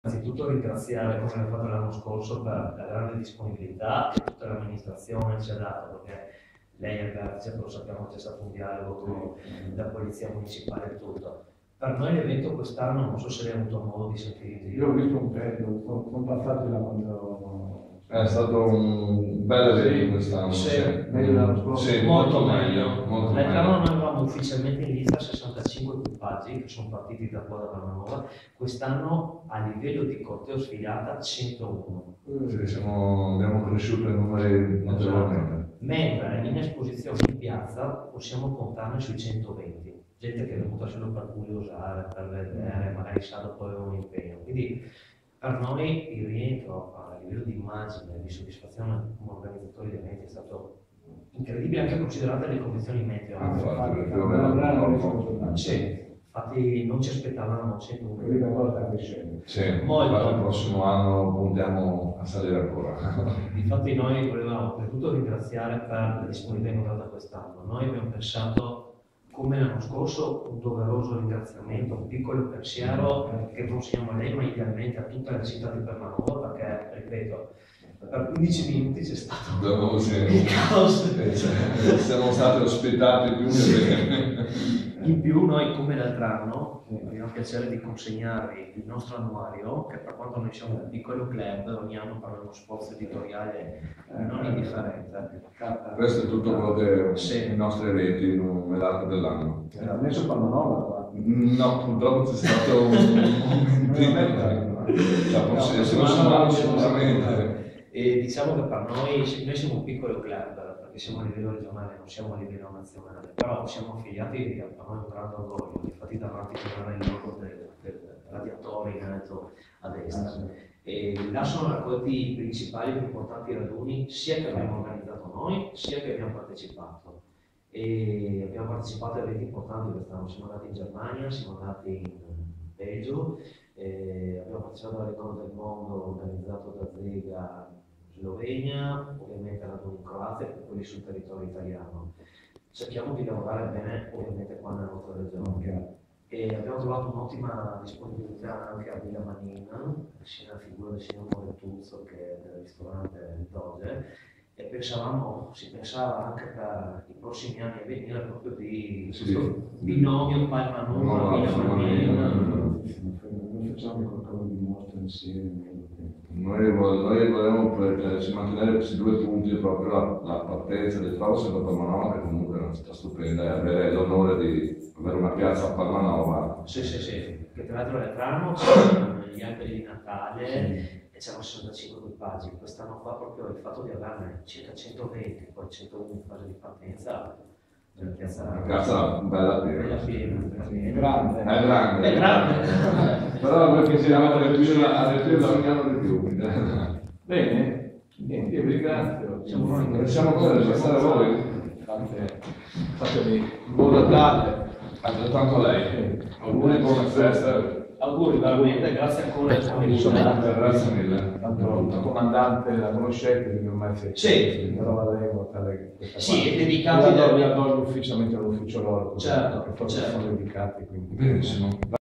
Innanzitutto ringraziare, come abbiamo fatto l'anno scorso, per la grande disponibilità che tutta l'amministrazione ci ha dato, perché lei è il vertice, lo sappiamo che c'è stato un dialogo con la polizia municipale e tutto. Per noi l'evento quest'anno, non so se lei ha avuto modo di sentire in giro. Io ho visto un pezzo, sono passati là quando... È stato un bel evento quest'anno. Sì. Meglio dell'anno scorso. Sì, molto meglio. Molto L'altro anno meglio. noi avevamo ufficialmente in lista 65 equipaggi che sono partiti da qua da Palmanova, quest'anno a livello di corteo sfilata 101. Sì, abbiamo cresciuto i numeri notevolmente. Mentre in esposizione in piazza possiamo contarne sui 120. Gente che è venuta solo per curiosare, per vedere, magari sa dopo aveva un impegno. Quindi per noi il rientro a livello di immagine e di soddisfazione come organizzatori di eventi è stato incredibile, anche considerate le condizioni meteo. Sì, infatti non ci aspettavamo 100 Quella cosa sta crescendo. Sì, Molto. infatti il prossimo anno puntiamo a salire ancora. Infatti noi volevamo per tutto ringraziare per la disponibilità incontrata quest'anno. Noi abbiamo pensato, come l'anno scorso, un doveroso ringraziamento, un piccolo pensiero che consegniamo a lei, ma idealmente a tutta la città di Palmanova, perché, ripeto, per 15 minuti c'è stato il caos. Siamo stati ospitati più che bene. In più noi, come l'altro anno, abbiamo il piacere di consegnarvi il nostro annuario, che per quanto noi siamo un piccolo club, ogni anno per uno sforzo editoriale non indifferente. Questo è tutto quello che Sì. i nostri eventi nell'arco dell'anno. Ha messo Palmanova qua. No, purtroppo c'è stato un sicuramente. E diciamo che per noi siamo un piccolo club, perché siamo a livello regionale, non siamo a livello nazionale, però siamo affiliati e per noi è un grande orgoglio. Infatti davanti c'era il logo del radiatore in alto a destra. E là sono raccolti i principali e più importanti raduni, sia che abbiamo organizzato noi, sia che abbiamo partecipato. E abbiamo partecipato a eventi importanti quest'anno, siamo andati in Germania, siamo andati in Belgio, abbiamo partecipato al Ricordo del Mondo organizzato da Zega in Slovenia, ovviamente raduni in Croazia e quelli sul territorio italiano. Cerchiamo di lavorare bene ovviamente qua nella nostra regione. E abbiamo trovato un'ottima disponibilità anche a Villa Manina, sia la figura del signor Moretuzzo che del ristorante Il Doge, e si pensava anche per i prossimi anni a venire proprio di questo binomio Palmanova, Villa Manina. Noi facciamo qualcosa di mostra insieme. Noi volevamo mantenere questi due punti, proprio la partenza del Faro sempre a Palmanova, che comunque è una città stupenda, e avere l'onore di avere una piazza a Palmanova. Sì, che tra l'altro l'altro anno c'erano gli alberi di Natale e c'erano 65 equipaggi. Quest'anno qua proprio il fatto di averne circa 120, poi 101 in fase di partenza, è una piazza bella piena. Grande. È grande. Però noi pensiamo a riempirla ogni anno di più. Bene, niente, io vi ringrazio. Siamo qua per ringraziare a voi. Fatemi buon Natale. Altrettanto a lei. Auguri, buona festa. Auguri veramente, grazie ancora per la disponibilità. Grazie mille. Tanto il comandante la conoscete, quindi ormai siete. Sì. Però la leggo Sì, è dedicato la do ufficialmente all'ufficio loro. Certo, perché forse certo. sono dedicati, quindi. Benissimo.